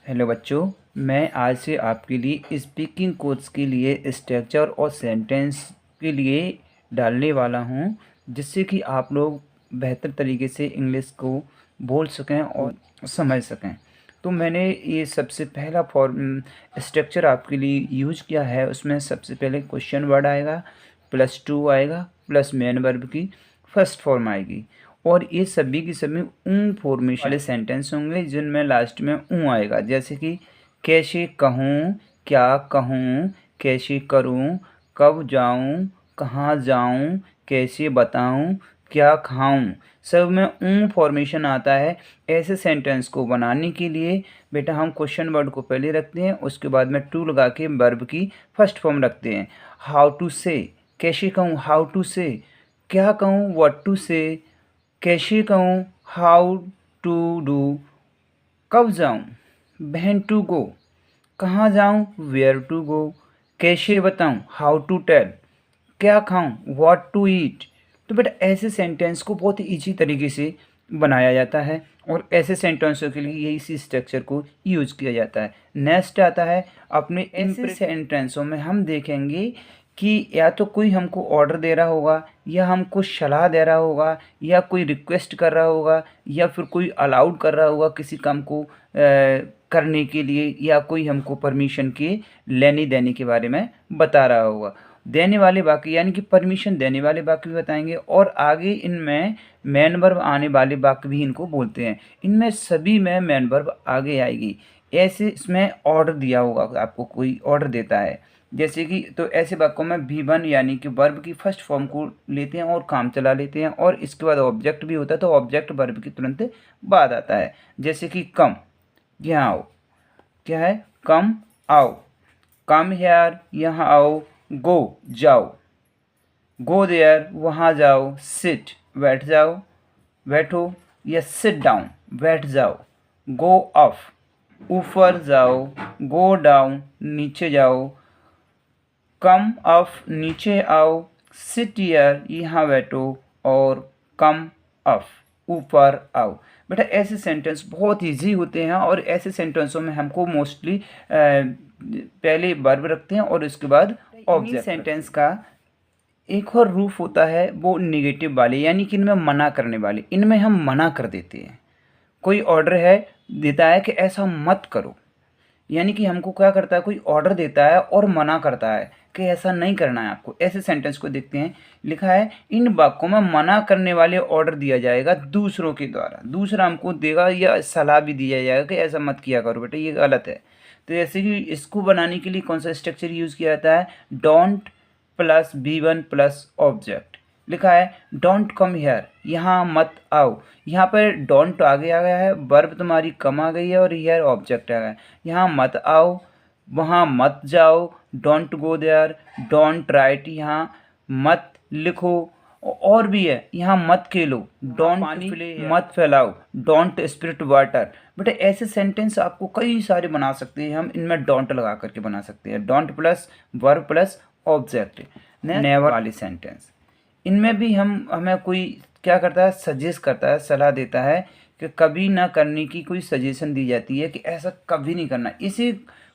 Hello बच्चों, मैं आज से आपके लिए स्पीकिंग कोर्स के लिए स्ट्रक्चर और सेंटेंस के लिए डालने वाला हूं, जिससे कि आप लोग बेहतर तरीके से इंग्लिश को बोल सकें और समझ सकें। तो मैंने ये सबसे पहला फॉर्म स्ट्रक्चर आपके लिए यूज किया है। उसमें सबसे पहले क्वेश्चन वर्ड आएगा, +2 आएगा, प्लस मेन वर्ब की फर्स्ट फॉर्म आएगी, और ये सभी की सभी फॉर्मेशन वाले सेंटेंस होंगे जिनमें लास्ट में आएगा। जैसे कि कैसे कहूँ, क्या कहूँ, कैसे करूँ, कब जाऊँ, कहाँ जाऊँ, कैसे बताऊँ, क्या खाऊँ, सब में फॉर्मेशन आता है। ऐसे सेंटेंस को बनाने के लिए बेटा हम क्वेश्चन वर्ड को पहले रखते हैं, उसके बाद में टू लगा के वर्ब की फर्स्ट फॉर्म रखते हैं। हाउ टू से, कैसे कहूँ, हाउ टू से, क्या कहूँ, व्हाट टू से, कैसे कहूँ, हाउ टू डू, कब जाऊँ, व्हेन टू गो, कहाँ जाऊँ, वेयर टू गो, कैसे बताऊँ, हाउ टू टेल, क्या खाऊं, व्हाट टू ईट। तो बेटा ऐसे सेंटेंस को बहुत ही ईजी तरीके से बनाया जाता है, और ऐसे सेंटेंसों के लिए यही इसी स्ट्रक्चर को यूज किया जाता है। नेक्स्ट आता है अपने ऐसे सेंटेंसों में हम देखेंगे कि या तो कोई हमको ऑर्डर दे रहा होगा, या हमको सलाह दे रहा होगा, या कोई रिक्वेस्ट कर रहा होगा, या फिर कोई अलाउड कर रहा होगा किसी काम को करने के लिए, या कोई हमको परमिशन के लेने देने के बारे में बता रहा होगा। देने वाले वाक्य यानी कि परमिशन देने वाले वाक्य भी बताएंगे, और आगे इनमें मेन वर्ब आने वाले वाक्य भी इनको बोलते हैं। इनमें सभी में मेन वर्ब आगे आएगी। ऐसे इसमें ऑर्डर दिया होगा, आपको कोई ऑर्डर देता है जैसे कि, तो ऐसे वाक्यों में V1 यानी कि वर्ब की फर्स्ट फॉर्म को लेते हैं और काम चला लेते हैं, और इसके बाद ऑब्जेक्ट भी होता है, तो ऑब्जेक्ट वर्ब की तुरंत बाद आता है। जैसे कि कम, यहाँ आओ, क्या है, कम आओ, कम हेयर यहाँ आओ, गो जाओ, गो देयर वहाँ जाओ, सिट बैठ जाओ, बैठो, या सिट डाउन बैठ जाओ, गो अप ऊपर जाओ, गो डाउन नीचे जाओ, कम अप नीचे आओ, सिट हियर यहाँ बैठो, और कम अप ऊपर आओ। बेटा ऐसे सेंटेंस बहुत इजी होते हैं, और ऐसे सेंटेंसों में हमको मोस्टली पहले वर्ब रखते हैं और उसके बाद ऑब्जेक्ट। सेंटेंस का एक और रूप होता है वो निगेटिव वाले, यानी कि इनमें मना करने वाले। इनमें हम मना कर देते हैं, कोई ऑर्डर है देता है कि ऐसा मत करो, यानी कि हमको क्या करता है, कोई ऑर्डर देता है और मना करता है कि ऐसा नहीं करना है आपको। ऐसे सेंटेंस को देखते हैं, लिखा है इन वाक्यों में मना करने वाले ऑर्डर दिया जाएगा दूसरों के द्वारा, दूसरा हमको देगा या सलाह भी दिया जाएगा कि ऐसा मत किया करो बेटा, ये गलत है। तो जैसे कि इसको बनाने के लिए कौन सा स्ट्रक्चर यूज़ किया जाता है, don't plus V1 plus object. लिखा है डोंट कम हेयर, यहाँ मत आओ। यहाँ पर डोंट आगे आ गया है, वर्ब तुम्हारी कम आ गई है, और हेयर ऑब्जेक्ट आ गया है। यहाँ मत आओ, वहाँ मत जाओ, don't go there, don't write, यहाँ मत लिखो, और भी है यहाँ मत खेलो, डोंट पानी मत फैलाओ, डोंट स्पिरिट वाटर। बेटा ऐसे सेंटेंस आपको कई सारे बना सकते हैं हम, इनमें डोंट लगा करके बना सकते हैं। Don't plus verb plus object. Never वाली सेंटेंस, इनमें भी हमें कोई क्या करता है, सजेस्ट करता है, सलाह देता है कि कभी ना करने की कोई सजेशन दी जाती है कि ऐसा कभी नहीं करना, इसे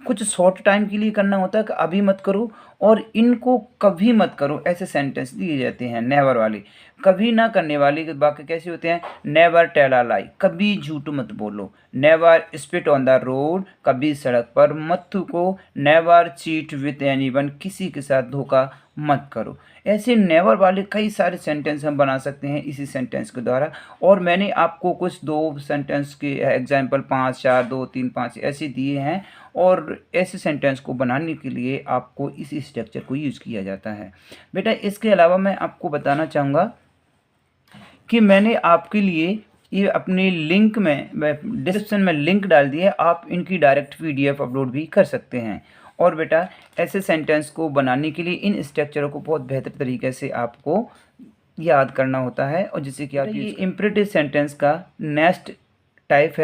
कुछ शॉर्ट टाइम के लिए करना होता है कि अभी मत करो, और इनको कभी मत करो, ऐसे सेंटेंस दिए जाते हैं नेवर वाले। कभी ना करने वाले वाक्य कैसे होते हैं, नेवर टेल अ लाई, कभी झूठ मत बोलो, never spit on the road, कभी सड़क पर मत थूको, नेवर चीट विथ एनीवन, किसी के साथ धोखा मत करो। ऐसे नेवर वाले कई सारे सेंटेंस हम बना सकते हैं इसी सेंटेंस के द्वारा, और मैंने आपको कुछ 2 सेंटेंस के एग्जाम्पल 5, 4, 2, 3, 5 ऐसे दिए हैं, और ऐसे सेंटेंस को बनाने के लिए आपको इस स्ट्रक्चर को यूज़ किया जाता है। बेटा इसके अलावा मैं आपको बताना चाहूँगा कि मैंने आपके लिए ये अपने लिंक में, डिस्क्रिप्शन में लिंक डाल दिए, आप इनकी डायरेक्ट PDF अपलोड भी कर सकते हैं। और बेटा ऐसे सेंटेंस को बनाने के लिए इन स्ट्रक्चरों को बहुत बेहतर तरीके से आपको याद करना होता है, और जिससे कि आप ये इम्परेटिव सेंटेंस का नेक्स्ट टाइप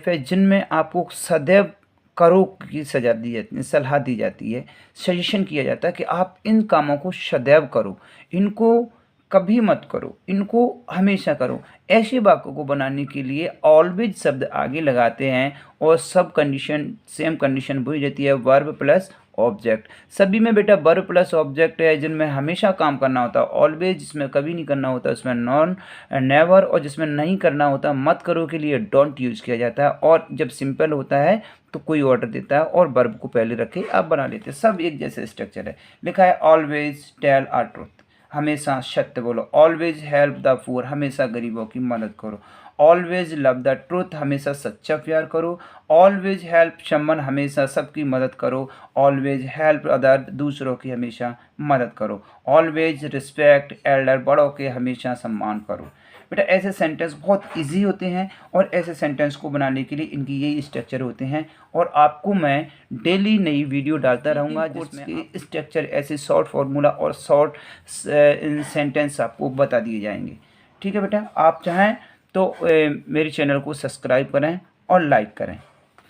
है जिनमें आपको सदैव करो की सजा दी जाती है, सलाह दी जाती है, सजेशन किया जाता है कि आप इन कामों को सदैव करो, इनको कभी मत करो, इनको हमेशा करो। ऐसे वाक्यों को बनाने के लिए ऑलवेज शब्द आगे लगाते हैं और सब कंडीशन सेम कंडीशन वही रहती है, वर्ब प्लस ऑब्जेक्ट। सभी में बेटा वर्ब प्लस ऑब्जेक्ट है, जिनमें हमेशा काम करना होता है ऑलवेज, जिसमें कभी नहीं करना होता उसमें नॉन नेवर, और जिसमें नहीं करना होता मत करो के लिए डोंट यूज किया जाता है। और जब सिंपल होता है तो कोई ऑर्डर देता है और वर्ब को पहले रखे आप बना लेते हैं। सब एक जैसे स्ट्रक्चर है। लिखा है ऑलवेज टेल अ ट्रुथ, हमेशा सत्य बोलो। ऑलवेज हेल्प द पुअर, हमेशा गरीबों की मदद करो। ऑलवेज लव द ट्रूथ, हमेशा सच्चा प्यार करो। ऑलवेज हेल्प समवन, हमेशा सबकी मदद करो। ऑलवेज हेल्प अदर, दूसरों की हमेशा मदद करो। ऑलवेज रिस्पेक्ट एल्डर, बड़ों के हमेशा सम्मान करो। बेटा ऐसे सेंटेंस बहुत इजी होते हैं और ऐसे सेंटेंस को बनाने के लिए इनकी यही स्ट्रक्चर होते हैं। और आपको मैं डेली नई वीडियो डालता रहूँगा जिसमें स्ट्रक्चर ऐसे शॉर्ट फार्मूला और शॉर्ट सेंटेंस आपको बता दिए जाएंगे। ठीक है बेटा, आप चाहें तो मेरे चैनल को सब्सक्राइब करें और लाइक करें,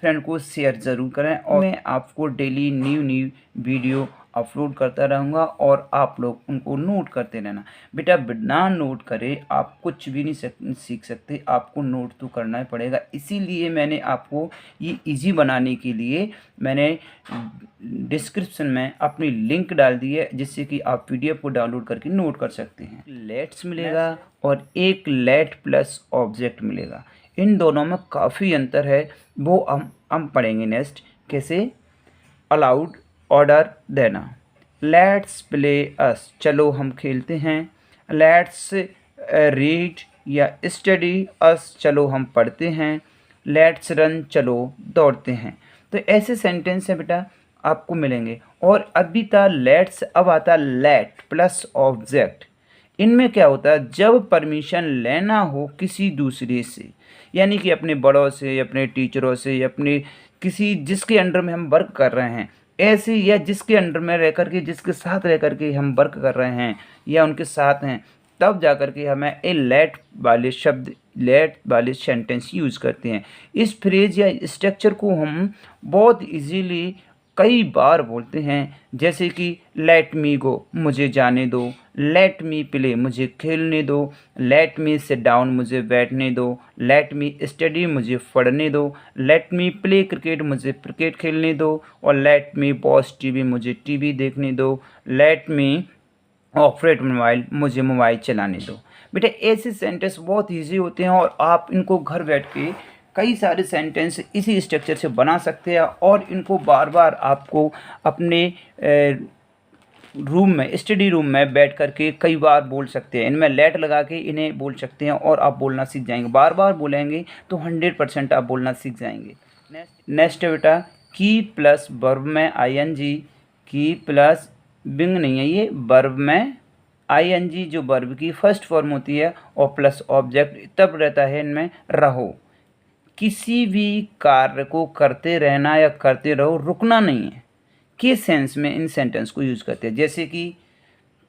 फ्रेंड को शेयर ज़रूर करें। और मैं आपको डेली न्यू वीडियो अपलोड करता रहूँगा और आप लोग उनको नोट करते रहना। बेटा बिना नोट करे आप कुछ भी नहीं सीख सकते, आपको नोट तो करना ही पड़ेगा। इसीलिए मैंने आपको ये इजी बनाने के लिए मैंने डिस्क्रिप्शन में अपनी लिंक डाल दी है, जिससे कि आप पीडीएफ को डाउनलोड करके नोट कर सकते हैं। लेट्स मिलेगा और एक लेट प्लस ऑब्जेक्ट मिलेगा, इन दोनों में काफ़ी अंतर है, वो हम पढ़ेंगे नेक्स्ट। कैसे? अलाउड ऑर्डर देना, लेट्स प्ले अस, चलो हम खेलते हैं। लेट्स रीड या स्टडी अस, चलो हम पढ़ते हैं। लेट्स रन, चलो दौड़ते हैं। तो ऐसे सेंटेंस हैं बेटा आपको मिलेंगे। और अभी था लेट्स, अब आता लेट प्लस ऑब्जेक्ट। इनमें क्या होता है, जब परमिशन लेना हो किसी दूसरे से, यानी कि अपने बड़ों से, अपने टीचरों से, अपने किसी जिसके अंडर में हम वर्क कर रहे हैं ऐसे, या जिसके अंडर में रह करके, जिसके साथ रह करके हम वर्क कर रहे हैं या उनके साथ हैं, तब जा कर के हमें ए लेट वाले शब्द, लेट वाले सेंटेंस यूज़ करते हैं। इस फ्रेज या स्ट्रक्चर को हम बहुत इजीली कई बार बोलते हैं, जैसे कि लेट मी गो, मुझे जाने दो। लेट मी प्ले, मुझे खेलने दो। लेट मी सिट डाउन, मुझे बैठने दो। लेट मी स्टडी, मुझे पढ़ने दो। लेट मी प्ले क्रिकेट, मुझे क्रिकेट खेलने दो। और लेट मी वॉच टीवी, मुझे टीवी देखने दो। लेट मी ऑपरेट मोबाइल, मुझे मोबाइल चलाने दो। बेटा ऐसे सेंटेंस बहुत ईजी होते हैं और आप इनको घर बैठ के कई सारे सेंटेंस इसी स्ट्रक्चर से बना सकते हैं और इनको बार बार आपको अपने रूम में, स्टडी रूम में बैठ करके कई बार बोल सकते हैं। इनमें लेट लगा के इन्हें बोल सकते हैं और आप बोलना सीख जाएंगे। बार बार बोलेंगे तो 100% आप बोलना सीख जाएंगे। नेक्स्ट है बेटा की प्लस वर्ब में आईएनजी, की प्लस बिंग नहीं है, ये वर्ब में आईएनजी जो वर्ब की फर्स्ट फॉर्म होती है और प्लस ऑब्जेक्ट तब रहता है इनमें रहो। किसी भी कार्य को करते रहना या करते रहो, रुकना नहीं है, के सेंस में इन सेंटेंस को यूज़ करते हैं। जैसे कि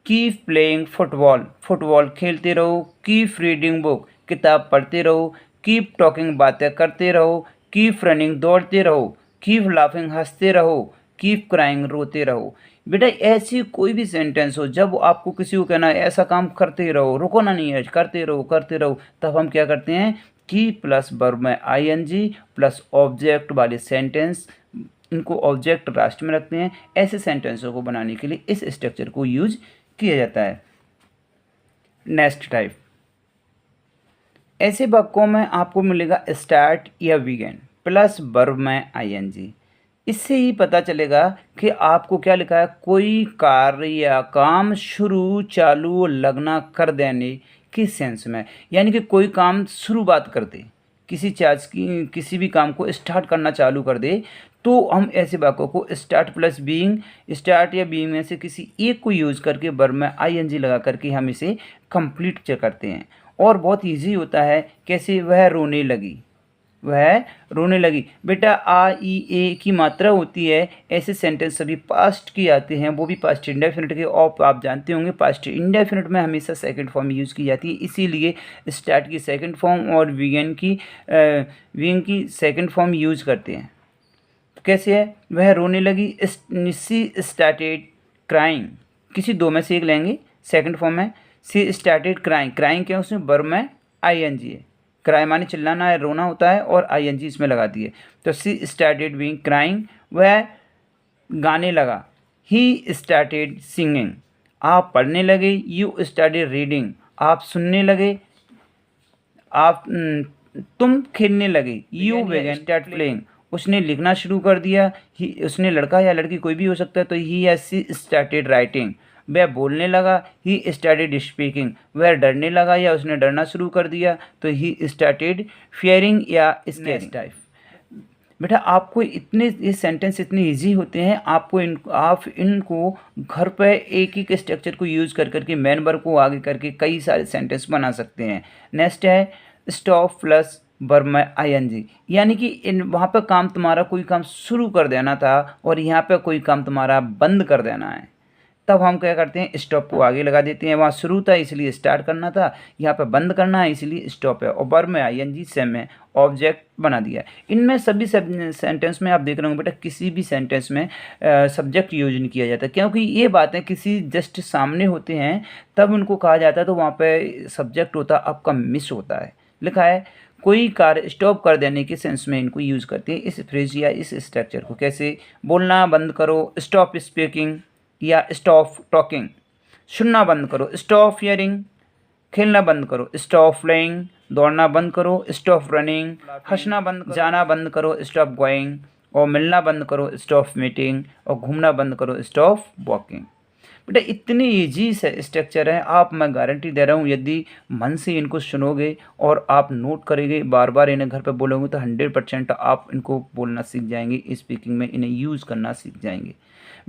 कीप प्लेइंग फुटबॉल, फुटबॉल खेलते रहो। कीप रीडिंग बुक, किताब पढ़ते रहो। कीप टॉकिंग, बातें करते रहो। कीप रनिंग, दौड़ते रहो। कीप लाफिंग, हंसते रहो। कीप क्राइंग, रोते रहो। बेटा ऐसी कोई भी सेंटेंस हो, जब आपको किसी को कहना है ऐसा काम करते रहो, रुकना नहीं है, करते रहो, तब हम क्या करते हैं, की प्लस वर्ब में आईएनजी प्लस ऑब्जेक्ट वाले सेंटेंस, इनको ऑब्जेक्ट लास्ट में रखते हैं। ऐसे सेंटेंसों को बनाने के लिए इस स्ट्रक्चर को यूज किया जाता है। नेक्स्ट टाइप, ऐसे वाक्यों में आपको मिलेगा स्टार्ट या बिगिन प्लस वर्ब में आईएनजी। इससे ही पता चलेगा कि आपको क्या लिखा है, कोई कार्य या काम शुरू, चालू, लगना, कर देने के सेंस में, यानी कि कोई काम शुरुआत कर दे, किसी भी काम को स्टार्ट करना चालू कर दे, तो हम ऐसे वाक्यों को स्टार्ट प्लस बीइंग, स्टार्ट या बीइंग में से किसी एक को यूज़ करके वर्ब में आईएनजी लगा करके हम इसे कंप्लीट करते हैं। और बहुत इजी होता है। कैसे? वह रोने लगी, वह रोने लगी। बेटा आ ई ए की मात्रा होती है, ऐसे सेंटेंस सभी पास्ट की आते हैं, वो भी पास्ट इंडेफिनिट के। और आप जानते होंगे पास्ट इंडेफिनिट में हमेशा सेकंड फॉर्म यूज़ की जाती है, इसीलिए स्टार्ट की सेकंड फॉर्म और बिगिन की सेकंड फॉर्म यूज़ करते हैं। तो कैसे है? वह रोने लगी, शी स्टार्टेड क्राइंग, किसी दो में से एक लेंगे सेकंड फॉर्म में। सी स्टार्टेड क्राइंग, क्राइंग क्या है उसमें वर्ब में आईएनजी है, क्राई माने चिल्लाना है, रोना होता है, और आईएनजी इसमें लगा दी है। तो सी स्टार्टेड बीइंग क्राइंग, वह गाने लगा। ही स्टार्टेड सिंगिंग, आप पढ़ने लगे। यू स्टार्टेड रीडिंग, आप सुनने लगे। आप तुम खेलने लगे। यू बेगन स्टार्ट प्लेइंग, उसने लिखना शुरू कर दिया। ही, उसने, लड़का या लड़की कोई भी हो सकता है, तो ही या सी स्टार्टेड राइटिंग, वह बोलने लगा। ही स्टार्टेड स्पीकिंग, वह डरने लगा या उसने डरना शुरू कर दिया, तो ही स्टार्टेड फियरिंग या स्केरिंग टाइप। बेटा आपको इतने, ये सेंटेंस इतने इजी होते हैं, आप इनको घर पे एक एक स्ट्रक्चर को यूज़ कर करके मेन वर्ब को आगे करके कई सारे सेंटेंस बना सकते हैं। नेक्स्ट है स्टॉप प्लस वर्ब में आईएनजी, यानी कि इन वहाँ पे काम तुम्हारा कोई काम शुरू कर देना था और यहाँ पे कोई काम तुम्हारा बंद कर देना है, तब हम क्या करते हैं, स्टॉप को आगे लगा देते हैं। वहाँ शुरू था इसलिए स्टार्ट करना था, यहाँ पे बंद करना है इसलिए स्टॉप है, और वर्ब में आईएनजी सेम है, ऑब्जेक्ट बना दिया। इनमें सभी सेंटेंस में आप देख रहे होंगे बेटा, किसी भी सेंटेंस में सब्जेक्ट यूज नहीं किया जाता, क्योंकि ये बातें किसी जस्ट सामने होते हैं तब उनको कहा जाता है, तो वहाँ पे सब्जेक्ट होता आपका मिस होता है। लिखा है कोई कार्य स्टॉप कर देने के सेंस में इनको यूज़ करते हैं, इस फ्रेज या इस स्ट्रक्चर को। कैसे, बोलना बंद करो, स्टॉप स्पीकिंग, या स्टॉप टॉकिंग। सुनना बंद करो, स्टॉप हियरिंग। खेलना बंद करो, स्टॉप प्लेइंग। दौड़ना बंद करो, स्टॉप रनिंग। हंसना बंद करो, जाना बंद करो, स्टॉप गोइंग। और मिलना बंद करो, स्टॉप मीटिंग। और घूमना बंद करो, स्टॉप वॉकिंग। बेटा इतनी ईजी स्ट्रक्चर है, आप, मैं गारंटी दे रहा हूँ, यदि मन से इनको सुनोगे और आप नोट करेंगे, बार बार इन्हें घर पे बोलोगे, तो 100% आप इनको बोलना सीख जाएंगे, स्पीकिंग में इन्हें यूज़ करना सीख जाएंगे।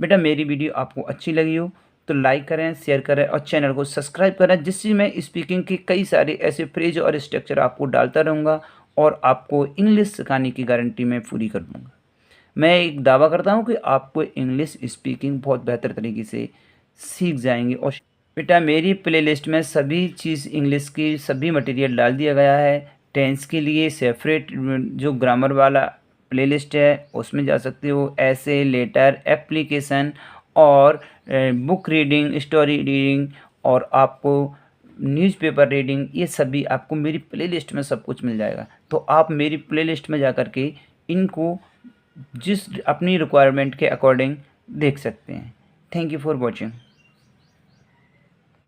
बेटा मेरी वीडियो आपको अच्छी लगी हो तो लाइक करें, शेयर करें और चैनल को सब्सक्राइब करें, जिससे मैं स्पीकिंग के कई सारे ऐसे फ्रेज और स्ट्रक्चर आपको डालता रहूँगा और आपको इंग्लिश सिखाने की गारंटी मैं पूरी कर दूँगा। मैं एक दावा करता हूँ कि आपको इंग्लिश स्पीकिंग बहुत बेहतर तरीके से सीख जाएंगे। और बेटा मेरी प्लेलिस्ट में सभी चीज़ इंग्लिश की सभी मटेरियल डाल दिया गया है। टेंस के लिए सेपरेट जो ग्रामर वाला प्लेलिस्ट है उसमें जा सकते हो, ऐसे, लेटर, एप्लीकेशन और बुक रीडिंग, स्टोरी रीडिंग और आपको न्यूज़पेपर रीडिंग, ये सभी आपको मेरी प्लेलिस्ट में सब कुछ मिल जाएगा। तो आप मेरी प्लेलिस्ट में जा कर के इनको जिस अपनी रिक्वायरमेंट के अकॉर्डिंग देख सकते हैं। Thank you for watching.